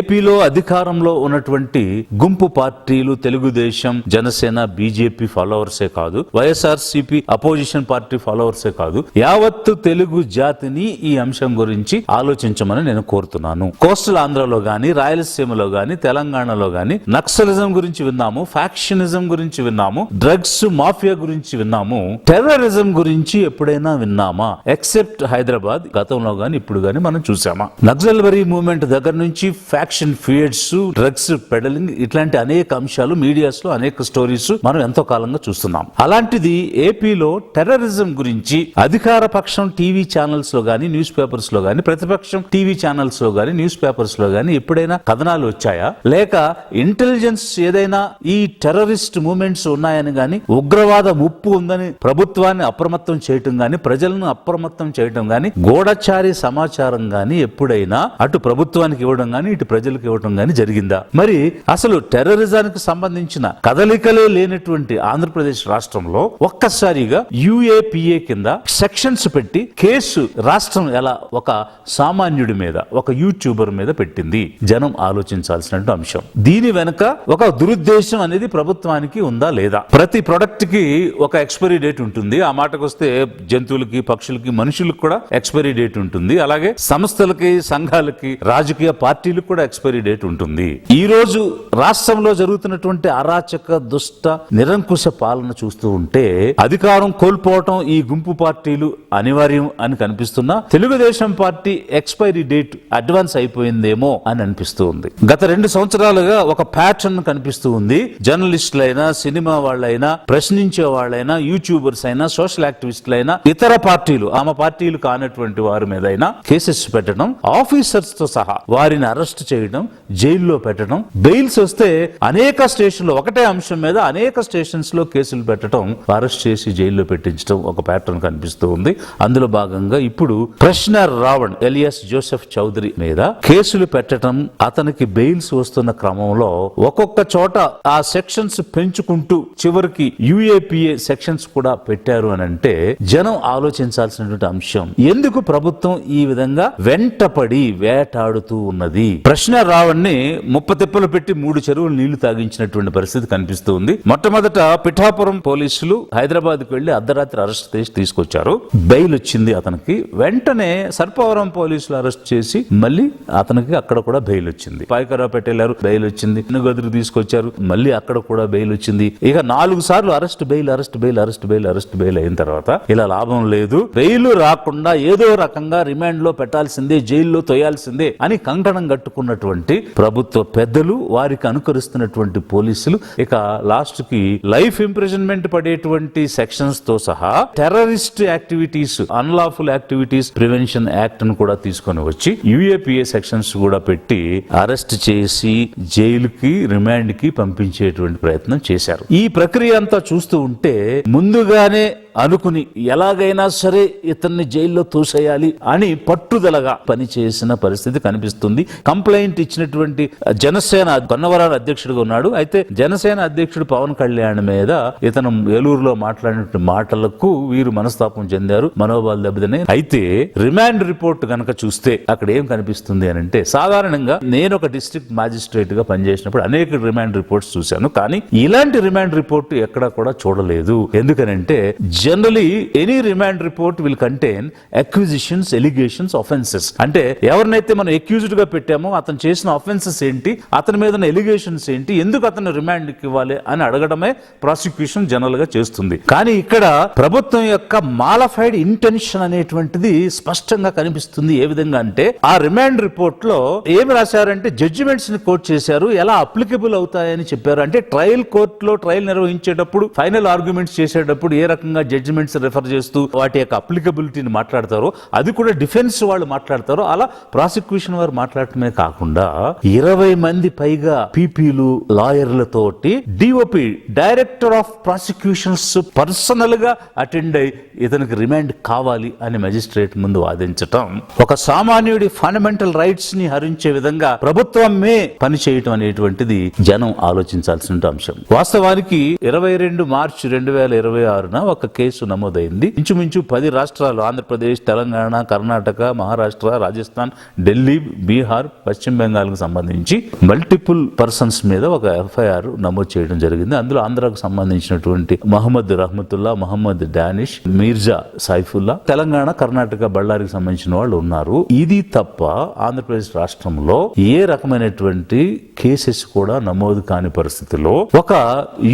ఏపీలో అధికారంలో ఉన్నటువంటి గుంపు పార్టీలు తెలుగుదేశం, జనసేన, బీజేపీ ఫాలోవర్సే కాదు, వైఎస్ఆర్సీపీ అపోజిషన్ పార్టీ ఫాలోవర్సే కాదు, యావత్తు తెలుగు జాతిని ఈ అంశం గురించి ఆలోచించమని నేను కోరుతున్నాను. కోస్టల్ ఆంధ్రలో గాని, రాయలసీమలో గాని, తెలంగాణలో గాని నక్సలిజం గురించి విన్నాము, ఫ్యాక్షనిజం గురించి విన్నాము, డ్రగ్స్ మాఫియా గురించి విన్నాము. టెర్రరిజం గురించి ఎప్పుడైనా విన్నామా? ఎక్సెప్ట్ హైదరాబాద్. గతంలో గాని ఇప్పుడు గాని మనం చూసామా? నక్సల్బరీ మూవ్మెంట్ దగ్గర నుంచి ఫ్యాక్షన్ ఫియర్స్, డ్రగ్స్ పెడలింగ్, ఇట్లాంటి అనేక అంశాలు మీడియాస్ లో అనేక స్టోరీస్ మనం ఎంతో కాలంగా చూస్తున్నాం. అలాంటిది ఏపీలో టెర్రరిజం గురించి అధికార పక్షం టీవీ ఛానల్స్ లో గానీ, న్యూస్ పేపర్స్ లో గానీ, ప్రతిపక్షం టీవీ ఛానల్స్ లో గానీ, న్యూస్ పేపర్స్ లో గానీ ఎప్పుడైనా కథనాలు వచ్చాయా? లేక ఇంటెలిజెన్స్ ఏదైనా ఈ టెర్రరిస్ట్ మూవ్మెంట్స్ ఉన్నాయని గానీ, ఉగ్రవాద ముప్పు ఉందని ప్రభుత్వాన్ని అప్రమత్తం చేయటం గానీ, ప్రజలను అప్రమత్తం చేయటం గానీ, గూఢచారి సమాచారం గానీ ఎప్పుడైనా అటు ప్రభుత్వానికి ఇవ్వడం గానీ, ఇటు ప్రజలకు ఇవ్వడం గానీ జరిగిందా? మరి అసలు టెర్రరిజానికి సంబంధించిన కదలికలే లేనటువంటి ఆంధ్రప్రదేశ్ రాష్ట్రంలో ఒక్కసారిగా యుఏపిఏ కింద సెక్షన్స్ పెట్టి కేసు రాష్ట్రం ఎలా ఒక సామాన్యుడి మీద, ఒక యూట్యూబర్ మీద పెట్టింది? జనం ఆలోచించాల్సిన అంశం. దీని వెనుక ఒక దురుద్దేశం అనేది ప్రభుత్వానికి ఉందా లేదా? ప్రతి ప్రొడక్ట్ కి ఒక ఎక్స్పైరీ డేట్ ఉంటుంది. ఆ మాటకు వస్తే జంతువులకి, పక్షులకి, మనుషులకు కూడా ఎక్స్పైరీ డేట్ ఉంటుంది. అలాగే సంస్థలకి, సంఘాలకి, రాజకీయ పార్టీలకు కూడా ఎక్స్పైరీ డేట్ ఉంటుంది. ఈ రోజు రాష్ట్రంలో జరుగుతున్నటువంటి అరాచక, దుష్ట, నిరంకుశ పాలన చూస్తూ ఉంటే అధికారం కోల్పోవటం ఈ గుంపు పార్టీలు అనివార్యం అని కనిపిస్తున్నా Telugu Desam party expiry date advance అయిపోయిందేమో అని అనిపిస్తూ ఉంది. గత 2 సంవత్సరాలుగా ఒక ప్యాటర్న్ కనిపిస్తూ ఉంది. జర్నలిస్టులైనా, సినిమా వాళ్ళైనా, ప్రశ్నించే వాళ్ళైనా, యూట్యూబర్స్ అయినా, సోషల్ యాక్టివిస్టులైనా, ఇతర పార్టీలు, ఆమె పార్టీలు కానటువంటి వారి మీద అయినా కేసెస్ పెట్టడం, ఆఫీసర్స్ తో సహా వారిని అరెస్ట్ చేయడం, జైల్లో పెట్టడం, బెయిల్స్ వస్తే అనేక స్టేషన్లో ఒకటే అంశం మీద అనేక స్టేషన్స్ లో కేసులు పెట్టడం, అరెస్ట్ చేసి జైల్లో పెట్టించడం ఒక ప్యాటర్న్ కనిపిస్తూ ఉంది. అందులో భాగంగా ఇప్పుడు ప్రశ్న రావణ్ ఎలియాస్ జోసెఫ్ చౌదరి మీద కేసులు పెట్టడం, అతనికి బెయిల్స్ వస్తున్న క్రమంలో ఒక్కొక్క చోట ఆ సెక్షన్స్ పెంచుకుంటూ చివరికి యుఏపిఏ సెక్షన్స్ కూడా పెట్టారు అని అంటే జనం ఆలోచించాల్సినటువంటి అంశం. ఎందుకు ప్రభుత్వం ఈ విధంగా వెంటపడి వేటాడుతూ ఉన్నది? ప్రశ్న రావణ్ ని ముప్పతిప్పలు పెట్టి 3 చెరువులు నీళ్లు తాగించినటువంటి పరిస్థితి కనిపిస్తూ ఉంది. మొట్టమొదట పిఠాపురం పోలీసులు హైదరాబాద్ కు వెళ్లి అర్ధరాత్రి అరెస్ట్ చేసి తీసుకొచ్చారు. బెయిల్ వచ్చింది అతనికి. వెంటనే సర్పవరం పోలీసులు అరెస్ట్ చేసి మళ్ళీ అతనికి అక్కడ కూడా బెయిల్ వచ్చింది. పాయకరావు పెట్టేళ్లారు, బెయిల్ వచ్చింది. గదురు తీసుకొచ్చారు, మళ్ళీ అక్కడ కూడా బెయిల్ వచ్చింది. ఇక 4 సార్లు arrest bail, arrest bail, arrest bail, arrest bail అయిన తర్వాత ఇలా లాభం లేదు, బెయిల్ రాకుండా ఏదో రకంగా రిమాండ్ లో పెట్టాల్సిందే, జైల్లో తోయాల్సిందే అని కంకణం కట్టుకున్నటువంటి ప్రభుత్వ పెద్దలు, వారికి అనుకరిస్తున్నటువంటి పోలీసులు, ఇక లాస్ట్ కి లైఫ్ ఇంప్రిజన్మెంట్ పడేటువంటి సెక్షన్స్ తో సహా terrorist activities, unlawful activities prevention act ను కూడా తీసుకొని వచ్చి యుఏపిఏ సెక్షన్స్ కూడా పెట్టి అరెస్ట్ చేసి జైలుకి, రిమాండ్ కి పంపించేటువంటి ప్రయత్నం చేశారు. ఈ ప్రక్రియ అంతా చూస్తూ ఉంటే ముందుగానే అనుకుని ఎలాగైనా సరే ఇతన్ని జైల్లో తోసేయాలి అని పట్టుదలగా పనిచేసిన పరిస్థితి కనిపిస్తుంది. కంప్లైంట్ ఇచ్చినటువంటి జనసేన గన్నవరాల అధ్యక్షుడిగా ఉన్నాడు. అయితే జనసేన అధ్యక్షుడు పవన్ కళ్యాణ్ మీద ఇతను ఏలూరులో మాట్లాడిన మాటలకు వీరు మనస్తాపం చెందారు, మనోభావాలు దెబ్బతిన్నాయి. అయితే రిమాండ్ రిపోర్ట్ గనక చూస్తే అక్కడ ఏం కనిపిస్తుంది అని అంటే, సాధారణంగా నేను ఒక డిస్ట్రిక్ట్ మ్యాజిస్ట్రేట్ గా పనిచేసినప్పుడు అనేక రిమాండ్ రిపోర్ట్స్ చూశాను, కానీ ఇలాంటి రిమాండ్ రిపోర్ట్ ఎక్కడా కూడా చూడలేదు. ఎందుకనంటే generally any remand report will contain acquisitions, allegations, offences. అంటే ఎవరినైతే మనం అక్యూజ్డ్ గా పెట్టామో అతను చేసిన ఆఫెన్సెస్ ఏంటి, అతని మీద ఎలిగేషన్స్ ఏంటి, ఎందుకు అతను రిమాండ్ కి ఇవ్వాలి అని అడగడమే ప్రాసిక్యూషన్ జనరల్ గా చేస్తుంది. కానీ ఇక్కడ ప్రభుత్వం యొక్క మాలఫైడ్ ఇంటెన్షన్ అనేటువంటిది స్పష్టంగా కనిపిస్తుంది. ఏ విధంగా అంటే ఆ రిమాండ్ రిపోర్ట్ లో ఏమి రాశారంటే జడ్జిమెంట్స్ ని కోట్ చేశారు, ఎలా అప్లికబుల్ అవుతాయని చెప్పారు. అంటే ట్రయల్ కోర్టులో ట్రయల్ నిర్వహించేటప్పుడు, ఫైనల్ ఆర్గ్యుమెంట్స్ చేసేటప్పుడు ఏ రకంగా జడ్జిమెంట్స్ రిఫర్ చేస్తూ వాటి యొక్క అప్లికబిలిటీని మాట్లాడతారో అది కూడా డిఫెన్స్ వాళ్ళు మాట్లాడతారో అలా ప్రాసిక్యూషన్ వారు మాట్లాడటమే కాకుండా 20 మంది పైగా పీపీలు, లాయర్లతోటి DOP, director of prosecutions personal గా అటెండ్ అయి ఇతనికి రిమాండ్ కావాలి అని మెజిస్ట్రేట్ ముందు వాదించటం ఒక సామాన్యుడి ఫండమెంటల్ రైట్స్ ని హరించే విధంగా ప్రభుత్వమే పనిచేయటం అనేటువంటిది జనం ఆలోచించాల్సిన అంశం. వాస్తవానికి 22 మార్చి 2026 ఒక కేసు కేసు నమోదైంది. ఇంచుమించు 10 రాష్ట్రాలు, ఆంధ్రప్రదేశ్, తెలంగాణ, కర్ణాటక, మహారాష్ట్ర, రాజస్థాన్, ఢిల్లీ, బీహార్, పశ్చిమ బెంగాల్ కు సంబంధించి మల్టిపుల్ పర్సన్స్ మీద ఒక ఎఫ్ఐఆర్ నమోదు చేయడం జరిగింది. అందులో ఆంధ్రాకు సంబంధించినటువంటి మహమ్మద్ రహమతుల్లా, మహమ్మద్ డానిష్, మీర్జా సైఫుల్లా, తెలంగాణ, కర్ణాటక, బళ్ళారికి సంబంధించిన వాళ్ళు ఉన్నారు. ఇది తప్ప ఆంధ్రప్రదేశ్ రాష్ట్రంలో ఏ రకమైనటువంటి కేసెస్ కూడా నమోదు కాని పరిస్థితిలో ఒక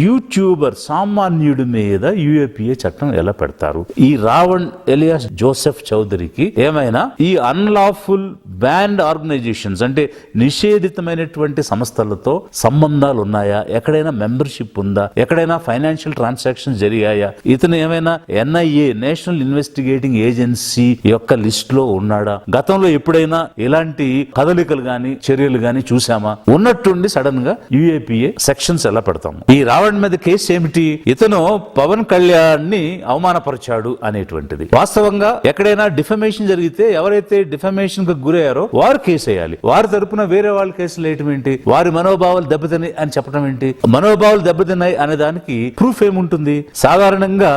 యూట్యూబర్ సామాన్యుడి మీద యూఏపీఏ చట్టం ఎలా పెడతారు? ఈ రావణ్ ఎలియాస్ జోసెఫ్ చౌదరికి ఏమైనా ఈ అన్లాఫుల్ బ్యాండ్ ఆర్గనైజేషన్స్ అంటే నిషేధితమైనటువంటి సంస్థలతో సంబంధాలు ఉన్నాయా? ఎక్కడైనా మెంబర్షిప్ ఉందా? ఎక్కడైనా ఫైనాన్షియల్ ట్రాన్సాక్షన్స్ జరిగాయా? ఇతను ఏమైనా ఎన్ఐఏ, నేషనల్ ఇన్వెస్టిగేటింగ్ ఏజెన్సీ యొక్క లిస్ట్ లో ఉన్నాడా? గతంలో ఎప్పుడైనా ఇలాంటి కదలికలు గాని చర్యలు గాని చూసామా? ఉన్నట్టుండి సడన్ గా యూఏపీఏ సెక్షన్స్ ఎలా పెడతాము? ఈ రావణ్ మీద కేసు ఏమిటి? ఇతను పవన్ కళ్యాణ్ ని అవమానపరిచాడు అనేటువంటిది. వాస్తవంగా ఎక్కడైనా డిఫమేషన్ జరిగితే ఎవరైతే డిఫమేషన్ కు గురయ్యారో వారు కేసు వేయాలి. వారి తరపున వేరే వాళ్ళ కేసులు వేయటం ఏంటి? వారి మనోభావాలు దెబ్బతిని అని చెప్పడం ఏంటి? మనోభావాలు దెబ్బతిన్నాయి అనే దానికి ప్రూఫ్ ఏముంటుంది? సాధారణంగా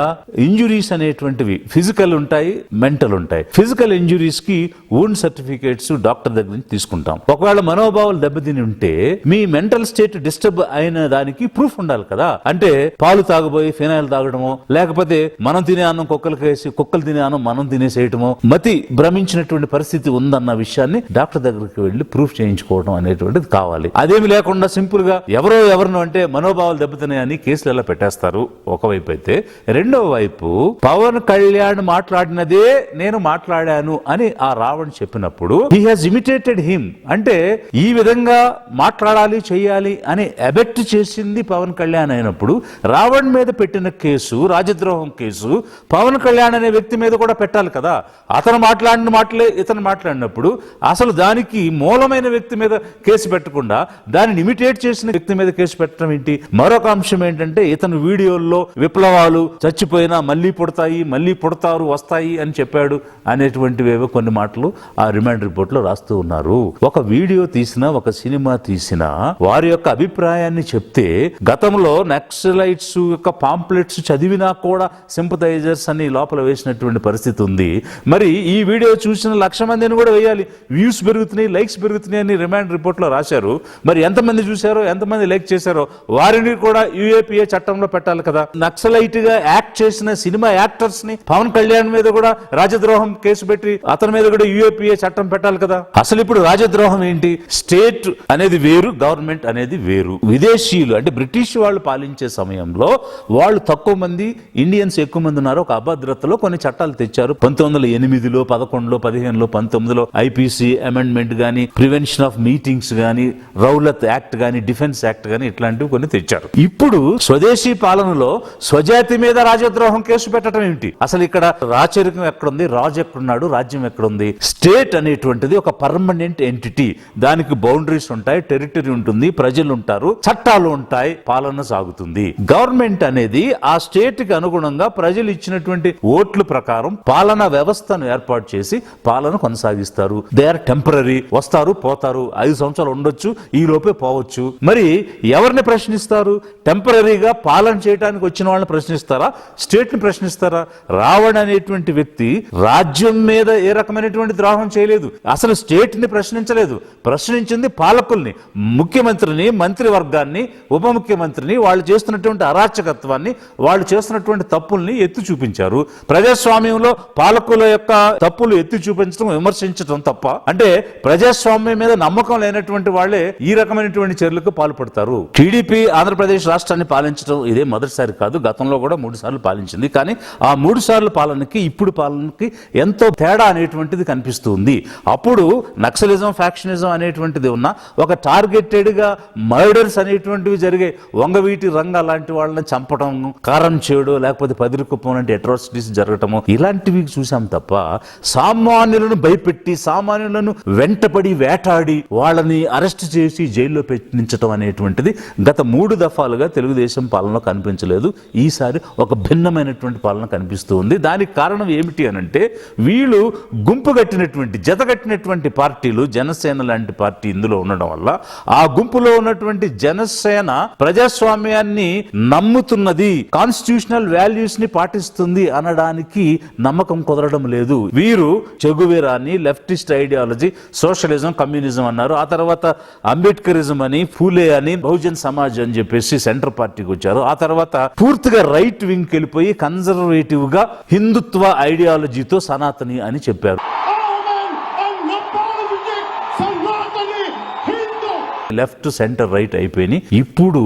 ఇంజురీస్ అనేటువంటివి ఫిజికల్ ఉంటాయి, మెంటల్ ఉంటాయి. ఫిజికల్ ఇంజురీస్ కి వూండ్ సర్టిఫికేట్స్ డాక్టర్ దగ్గర నుంచి తీసుకుంటాం. ఒకవేళ మనోభావాలు దెబ్బతిని ఉంటే మీ మెంటల్ స్టేట్ డిస్టర్బ్ అయిన దానికి ప్రూఫ్ ఉండాలి కదా. అంటే పాలు తాగబోయి ఫినాయిల్ తాగడమో, లేకపోతే మనం తినే అన్నం కుక్కలకి వేసి కుక్కలు తినే అన్నం మనం తినేసేయటమో, మతి భ్రమించినటువంటి పరిస్థితి ఉందన్న విషయాన్ని డాక్టర్ దగ్గరికి వెళ్లి ప్రూఫ్ చేయించుకోవడం అనేటువంటిది కావాలి. అదేమి లేకుండా సింపుల్ గా ఎవరినో అంటే మనోభావాలు దెబ్బతిన్నాయని కేసులు ఎలా పెట్టేస్తారు ఒకవైపు అయితే, రెండో వైపు పవన్ కళ్యాణ్ మాట్లాడినదే నేను మాట్లాడాను అని ఆ రావణ్ చెప్పినప్పుడు హీ హాజ్ ఇమిటేటెడ్ హిమ్. అంటే ఈ విధంగా మాట్లాడాలి చేయాలి అని అబెక్ట్ చేసింది పవన్ కళ్యాణ్ అయినప్పుడు రావణ్ మీద పెట్టిన కేసు, రాజద్రోహం కేసు పవన్ కళ్యాణ్ అనే వ్యక్తి మీద కూడా పెట్టాలి కదా. అతను మాట్లాడిన మాటలే ఇతను మాట్లాడినప్పుడు అసలు దానికి మూలమైన వ్యక్తి మీద కేసు పెట్టకుండా దానిని ఇమిటేట్ చేసిన వ్యక్తి మీద కేసు పెట్టడం ఏంటి? మరొక అంశం ఏంటంటే ఇతను వీడియోల్లో విప్లవాలు చచ్చిపోయినా మళ్ళీ పుడతాయి, మళ్ళీ పుడతారు, వస్తాయి అని చెప్పాడు అనేటువంటివేవో కొన్ని మాటలు ఆ రిమాండ్ రిపోర్ట్ లో రాస్తూ ఉన్నారు. ఒక వీడియో తీసినా, ఒక సినిమా తీసినా వారి యొక్క అభిప్రాయాన్ని చెప్తే గతంలో నక్సలైట్స్ యొక్క పాంప్లెట్స్ చదివినా కూడా సింపథైజర్స్ అని లోపల వేసినటువంటి పరిస్థితి ఉంది. మరి ఈ వీడియో చూసిన 1,00,000 మందిని కూడా వేయాలి, వ్యూస్ పెరుగుతున్నాయి, లైక్స్ పెరుగుతున్నాయి అని రిమాండ్ రిపోర్ట్ లో రాశారు. మరి ఎంతమంది చూశారో, ఎంతమంది లైక్ చేశారో వారిని కూడా యూఏపీఏ చట్టంలో పెట్టాలి కదా. నక్సలైట్ గా యాక్ట్ చేసిన సినిమా యాక్టర్స్ ని పవన్ కళ్యాణ్ మీద కూడా రాజద్రోహం కేసు పెట్టి అతని మీద కూడా యూఏపీఏ చట్టం పెట్టాలి కదా. అసలు ఇప్పుడు రాజద్రోహం ఏంటి? స్టేట్ అనేది వేరు, గవర్నమెంట్ అనేది వేరు. విదేశీయులు అంటే బ్రిటిష్ వాళ్ళు పాలించే సమయంలో వాళ్ళు తక్కువ మంది, ఇండియన్స్ ఎక్కువ మంది ఉన్నారు. ఒక అభద్రతలో కొన్ని చట్టాలు తెచ్చారు. 1908లో, 11లో, 15లో, 19లో ఐపీసీ అమెండ్మెంట్ గానీ, ప్రివెన్షన్ ఆఫ్ మీటింగ్స్ గానీ, రౌలత్ యాక్ట్ గానీ, డిఫెన్స్ యాక్ట్ గానీ ఇట్లాంటివి కొన్ని తెచ్చారు. ఇప్పుడు స్వదేశీ పాలనలో స్వజాతి మీద రాజద్రోహం కేసు పెట్టడం ఏమిటి? అసలు ఇక్కడ రాచరికం ఎక్కడుంది? రాజు ఎక్కడున్నాడు? రాజ్యం ఎక్కడుంది? స్టేట్ అనేటువంటిది ఒక పర్మనెంట్ ఎంటిటీ. దానికి బౌండరీస్ ఉంటాయి, టెరిటరీ ఉంటుంది, ప్రజలు ఉంటారు, చట్టాలు ఉంటాయి, పాలన సాగుతుంది. గవర్నమెంట్ అనేది ఆ స్టేట్ కి అనుగుణంగా ప్రజలు ఇచ్చినటువంటి ఓట్ల ప్రకారం పాలనా వ్యవస్థను ఏర్పాటు చేసి పాలన కొనసాగిస్తారు. దే ఆర్ టెంపరరీ, వస్తారు పోతారు, 5 సంవత్సరాలు ఉండొచ్చు, ఈ లోపే పోవచ్చు. మరి ఎవరిని ప్రశ్నిస్తారు? టెంపరరీగా పాలన చేయడానికి వచ్చిన వాళ్ళని ప్రశ్నిస్తారా? స్టేట్ ని ప్రశ్నిస్తారా? రావణ్ అనేటువంటి వ్యక్తి రాజ్యం మీద ఏ రకమైనటువంటి ద్రోహం చేయలేదు, అసలు స్టేట్ ని ప్రశ్నించలేదు. ప్రశ్నించింది పాలకుల్ని, ముఖ్యమంత్రిని, మంత్రివర్గాన్ని, ఉప ముఖ్యమంత్రిని. వాళ్ళు చేస్తున్నటువంటి అరాచకత్వాన్ని, వాళ్ళు చేస్తున్నటువంటి తప్పుల్ని ఎత్తి చూపించారు. ప్రజాస్వామ్యంలో పాలకుల యొక్క తప్పులు ఎత్తి చూపించడం, విమర్శించడం తప్ప. అంటే ప్రజాస్వామ్యం మీద నమ్మకం లేనటువంటి వాళ్ళే ఈ రకమైనటువంటి చర్యలకు పాల్పడతారు. టీడీపీ ఆంధ్రప్రదేశ్ రాష్ట్రాన్ని పాలించడం ఇదే మొదటిసారి కాదు, గతంలో కూడా 3 సార్లు పాలించింది. కానీ ఆ 3 సార్లు పాలనకి ఇప్పుడు పాలనకి ఎంతో తేడా అనేటువంటిది కనిపిస్తుంది. అప్పుడు నక్సలిజం, ఫ్యాక్షనిజం అనేటువంటిది ఉన్న ఒక టార్గెటెడ్ గా మర్డర్స్ అనేటువంటివి జరిగే, వంగవీటి రంగ లాంటి వాళ్ళని చంపడం, కారం చేయడం, లేకపోతే పదిరికుప్పం లాంటి అట్రాసిటీస్ జరగటము, ఇలాంటివి చూసాం తప్ప సామాన్యులను భయపెట్టి, సామాన్యులను వెంటపడి వేటాడి వాళ్ళని అరెస్ట్ చేసి జైల్లో పెట్టించడం అనేటువంటిది గత 3 దఫాలుగా తెలుగుదేశం పాలనలో కనిపించలేదు. ఈసారి ఒక భిన్నమైనటువంటి పాలన కనిపిస్తూ ఉంది. దానికి కారణం ఏమిటి అనంటే వీళ్ళు గుంపు కట్టినటువంటి, జత కట్టినటువంటి పార్టీలు, జనసేన లాంటి పార్టీ ఇందులో ఉండడం వల్ల ఆ గుంపులో ఉన్నటువంటి జనసేన ప్రజాస్వామ్యాన్ని నమ్ముతున్నది, కాన్స్టిట్యూషనల్ వాల్యూ వాల్యూస్ ని పాటిస్తుంది అనడానికి నమ్మకం కుదరడం లేదు. వీరు చెగువేరాని, లెఫ్టిస్ట్ ఐడియాలజీ, సోషలిజం, కమ్యూనిజం అన్నారు. ఆ తర్వాత అంబేద్కరిజం అని, ఫూలే అని, బహుజన్ సమాజ్ అని చెప్పేసి సెంటర్ పార్టీకి వచ్చారు. ఆ తర్వాత పూర్తిగా రైట్ వింగ్ వెళ్ళిపోయి కన్జర్వేటివ్ గా హిందుత్వ ఐడియాలజీతో సనాతని అని చెప్పారు. లెఫ్ట్, సెంటర్, రైట్ అయిపోయినాయి. ఇప్పుడు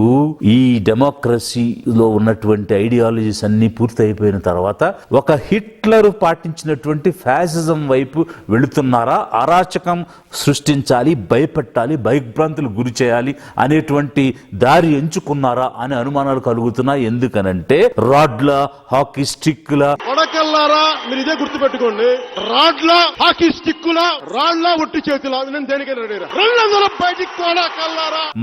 ఈ డెమోక్రసీలో ఉన్నటువంటి ఐడియాలజీస్ అన్ని పూర్తి అయిపోయిన తర్వాత ఒక హిట్లర్ పాటించినటువంటి ఫ్యాసిజం వైపు వెళుతున్నారా, అరాచకం సృష్టించాలి, భయపెట్టాలి, భయభ్రాంతులు గురి చేయాలి అనేటువంటి దారి ఎంచుకున్నారా అనే అనుమానాలు కలుగుతున్నాయి. ఎందుకనంటే రాడ్ల, హాకీ స్టిక్ల, మీరు ఇదే గుర్తుపెట్టుకోండి, రాడ్ల, హాకీ స్టిక్కుల, రాళ్ల, ఒట్టి చేతుల, నేను దేనికైనా బయటికి కూడా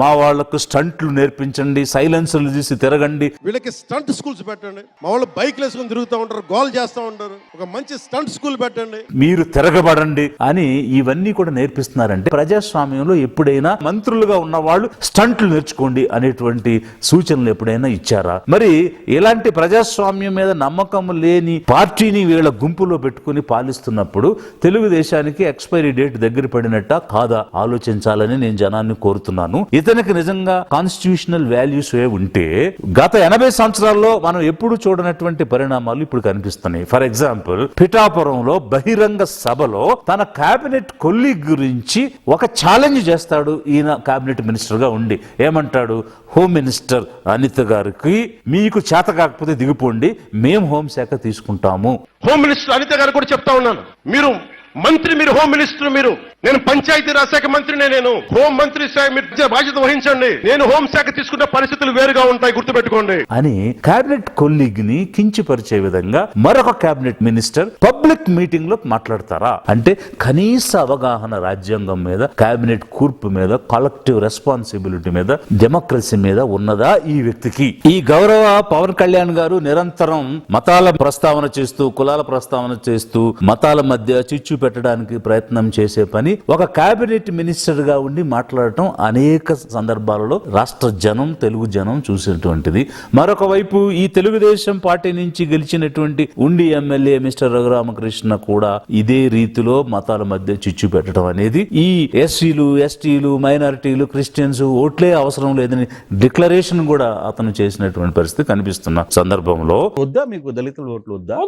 మా వాళ్లకు స్టంట్లు నేర్పించండి, సైలెన్సర్లు తీసి తిరగండి, వీళ్ళకి స్టంట్ స్కూల్స్ పెట్టండి. మా వాళ్ళు బైక్లు వేసుకుని తిరుగుతూ ఉంటారు, గోల్ చేస్తూ ఉంటారు, ఒక మంచి స్టంట్ స్కూల్ పెట్టండి, మీరు తిరగబడండి అని ఇవన్నీ కూడా నేర్పిస్తున్నారంటే ప్రజాస్వామ్యంలో ఎప్పుడైనా మంత్రులుగా ఉన్న వాళ్ళు స్టంట్లు నేర్చుకోండి అనేటువంటి సూచనలు ఎప్పుడైనా ఇచ్చారా? మరి ఇలాంటి ప్రజాస్వామ్యం మీద నమ్మకం లేని పార్టీని వీళ్ళ గుంపులో పెట్టుకుని పాలిస్తున్నప్పుడు తెలుగుదేశానికి ఎక్స్పైరీ డేట్ దగ్గర పడినట్ట కాదా ఆలోచించాలని నేను జనాన్ని కోరుతున్నాను. ఇతనికి నిజంగా కాన్స్టిట్యూషనల్ వాల్యూస్ ఉంటే గత 80 సంవత్సరాల్లో మనం ఎప్పుడు చూడనటువంటి పరిణామాలు ఇప్పుడు కనిపిస్తున్నాయి. ఫర్ ఎగ్జాంపుల్, పిఠాపురంలో బహిరంగ సభలో తన కేబినెట్ కొలీగ్ గురించి ఒక ఛాలెంజ్ చేస్తాడు ఈయన కేబినెట్ మినిస్టర్ గా ఉండి. ఏమంటాడు? హోమ్ మినిస్టర్ అనిత గారికి మీకు చేత కాకపోతే దిగిపోండి, మేము హోంశాఖ తీసుకుంటాము. హోమ్ మినిస్టర్ అనిత గారు కూడా చెప్తా ఉన్నాను, మీరు మంత్రి, మీరు హోమ్ మినిస్టర్, మీరు, నేను పంచాయతీరాజ్ శాఖ మంత్రినే, నేను హోం మంత్రి మీరు బాధ్యత వహించండి, నేను హోంశాఖ తీసుకున్న పరిస్థితులు వేరుగా ఉంటాయి, గుర్తుపెట్టుకోండి అని కేబినెట్ కొలీగ్ ని కించపరిచే విధంగా మరొక కేబినెట్ మినిస్టర్ పబ్లిక్ మీటింగ్ లో మాట్లాడతారా? అంటే కనీస అవగాహన రాజ్యాంగం మీద, కేబినెట్ కూర్పు మీద, కలెక్టివ్ రెస్పాన్సిబిలిటీ మీద, డెమోక్రసీ మీద ఉన్నదా ఈ వ్యక్తికి? ఈ గౌరవ పవన్ కళ్యాణ్ గారు నిరంతరం మతాల ప్రస్తావన చేస్తూ, కులాల ప్రస్తావన చేస్తూ, మతాల మధ్య చిచ్చు పెట్టడానికి ప్రయత్నం చేసే పని ఒక కేబినెట్ మినిస్టర్ గా ఉండి మాట్లాడటం అనేక సందర్భాలలో రాష్ట్ర జనం, తెలుగు జనం చూసినటువంటిది. మరొక వైపు ఈ తెలుగుదేశం పార్టీ నుంచి గెలిచినటువంటి ఉండి ఎమ్మెల్యే మిస్టర్ రఘురామకృష్ణ కూడా ఇదే రీతిలో మతాల మధ్య చిచ్చు పెట్టడం అనేది, ఈ ఎస్సీలు, ఎస్టీలు, మైనారిటీలు, క్రిస్టియన్స్ ఓట్లే అవసరం లేదని డిక్లరేషన్ కూడా అతను చేసినటువంటి పరిస్థితి కనిపిస్తున్న సందర్భంలో వద్దా మీకు దళితుల ఓట్లు వద్దా?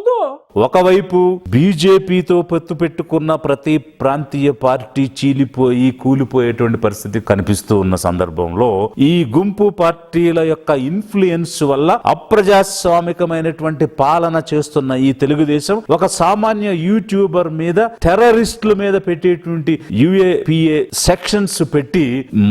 ఒకవైపు బీజేపీతో పొత్తు పెట్టుకున్న ప్రతి ప్రాంతీయ పార్టీ చీలిపోయి కూలిపోయేటువంటి పరిస్థితి కనిపిస్తూ ఉన్న సందర్భంలో ఈ గుంపు పార్టీల యొక్క ఇన్ఫ్లుయెన్స్ వల్ల అప్రజాస్వామికమైనటువంటి పాలన చేస్తున్న ఈ తెలుగుదేశం ఒక సామాన్య యూట్యూబర్ మీద, టెర్రరిస్టుల మీద పెట్టేటువంటి యుఏపిఏ సెక్షన్స్ పెట్టి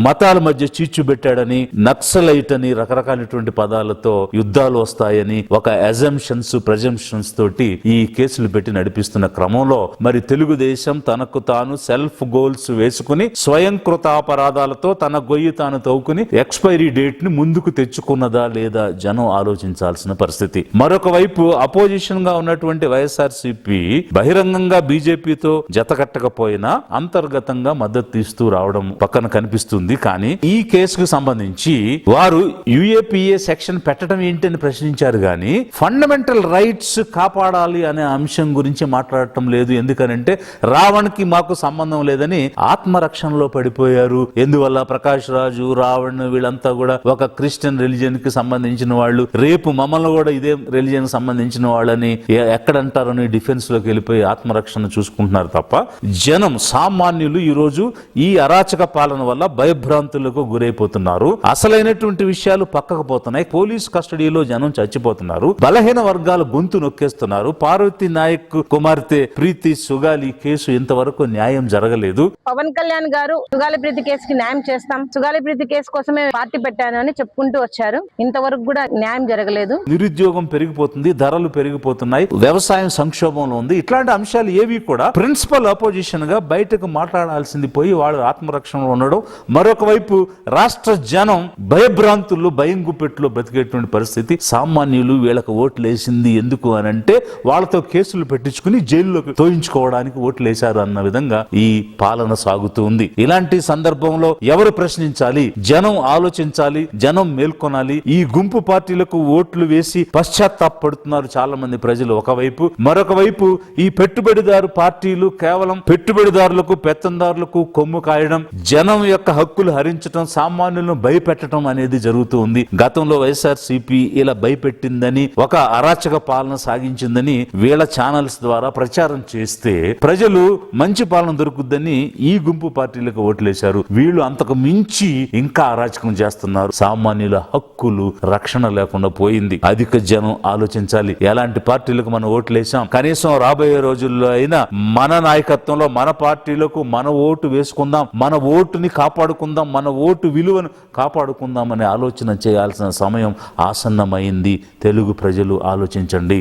మతాల మధ్య చీచు పెట్టాడని, నక్సలైట్ అని రకరకాలైనటువంటి పదాలతో యుద్ధాలు వస్తాయని ఒక అజంప్షన్స్, ప్రెజంప్షన్స్ తోటి ఈ కేసులు పెట్టి నడిపిస్తున్న క్రమంలో మరి తెలుగుదేశం తనకు తాను సెల్ఫ్ గోల్స్ వేసుకుని స్వయం కృతాపరాధాలతో తన గొయ్యి తాను తవ్వుకుని ఎక్స్పైరీ డేట్ ని ముందుకు తెచ్చుకున్నదా లేదా జనం ఆలోచించాల్సిన పరిస్థితి. మరొక వైపు అపోజిషన్ గా ఉన్నటువంటి వైఎస్ఆర్సీపీ బహిరంగంగా బీజేపీతో జతకట్టకపోయినా అంతర్గతంగా మద్దతు ఇస్తూ రావడం పక్కన కనిపిస్తుంది. కానీ ఈ కేసుకు సంబంధించి వారు యుఏపిఏ సెక్షన్ పెట్టడం ఏంటని ప్రశ్నించారు గాని ఫండమెంటల్ రైట్స్ కాపాడాలి అనే అంశం గురించి మాట్లాడటం లేదు. ఎందుకనంటే రావణ్కి మాకు సంబంధం లేదని ఆత్మరక్షణలో పడిపోయారు. ఎందువల్ల? ప్రకాష్ రాజు, రావణ్ వీళ్ళంతా కూడా ఒక క్రిస్టియన్ రిలీజియన్ కి సంబంధించిన వాళ్ళు, రేపు మమ్మల్ని కూడా ఇదే రిలీజియన్ కి సంబంధించిన వాళ్ళని ఎక్కడంటారని డిఫెన్స్ లోకి వెళ్ళిపోయి ఆత్మరక్షణ చూసుకుంటున్నారు తప్ప జనం, సామాన్యులు ఈ రోజు ఈ అరాచక పాలన వల్ల భయభ్రాంతులకు గురైపోతున్నారు. అసలైనటువంటి విషయాలు పక్కకు పోతున్నాయి. పోలీస్ కస్టడీలో జనం చచ్చిపోతున్నారు. బలహీన వర్గాల గొంతు నొక్కేస్తున్నారు. పార్వతి నాయక్ కుమార్తె ప్రీతి సుగాలి కేసు ఇంతవరకు న్యాయం జరగలేదు. పవన్ కళ్యాణ్ గారు సుగాలి ప్రీతి కేసుకి న్యాయం చేస్తాం, సుగాలి ప్రీతి కేసు కోసమే పార్టీ పెట్టాను అని చెప్పుకుంటూ వచ్చారు. ఇంతవరకు కూడా న్యాయం జరగలేదు. నిరుద్యోగం పెరిగిపోతుంది, ధరలు పెరిగిపోతున్నాయి, వ్యవసాయం సంక్షోభంలో ఉంది. ఇట్లాంటి అంశాలు ఏవి కూడా ప్రిన్సిపల్ అపోజిషన్ గా బయటకు మాట్లాడాల్సింది పోయి వాళ్ళు ఆత్మరక్షణలో ఉండడం. మరొక వైపు రాష్ట్ర జనం భయభ్రాంతుల్లో, భయం గుప్పెట్లో బతికేటువంటి పరిస్థితి. సామాన్యులు వీళ్ళకి ఓట్లు వేసింది ఎందుకు అని అంటే వాళ్ళతో కేసులు పెట్టించుకుని జైల్లోకి తోయించుకోవడానికి ఓట్లు వేశారు అన్న విధంగా ఈ పాలన సాగుతూ ఉంది. ఇలాంటి సందర్భంలో ఎవరు ప్రశ్నించాలి? జనం ఆలోచించాలి, జనం మేల్కొనాలి. ఈ గుంపు పార్టీలకు ఓట్లు వేసి పశ్చాత్తాపడుతున్నారు చాలా మంది ప్రజలు ఒకవైపు. మరొక వైపు ఈ పెట్టుబడిదారు పార్టీలు కేవలం పెట్టుబడిదారులకు, పెత్తందారులకు కొమ్ము కాయడం, జనం యొక్క హక్కులు హరించడం, సామాన్యులను భయపెట్టడం అనేది జరుగుతూ ఉంది. గతంలో వైఎస్ఆర్సీపీ ఇలా భయపెట్టిందని, ఒక అరాచక పాలన సాగించిందని వీళ్ళ ఛానల్స్ ద్వారా ప్రచారం చేస్తే ప్రజలు మంచి పాలన దొరుకుద్దని ఈ గుంపు పార్టీలకు ఓట్లేశారు. వీళ్ళు అంతకు మించి ఇంకా అరాచకం చేస్తున్నారు. సామాన్యుల హక్కులు రక్షణ లేకుండా పోయింది. అధిక జనం ఆలోచించాలి. ఎలాంటి పార్టీలకు మనం ఓట్లేసాం, కనీసం రాబోయే రోజుల్లో అయినా మన నాయకత్వంలో మన పార్టీలకు మన ఓటు వేసుకుందాం, మన ఓటుని కాపాడుకుందాం, మన ఓటు విలువను కాపాడుకుందాం అనే ఆలోచన చేయాల్సిన సమయం ఆసన్నమైంది. తెలుగు ప్రజలు ఆలోచించండి.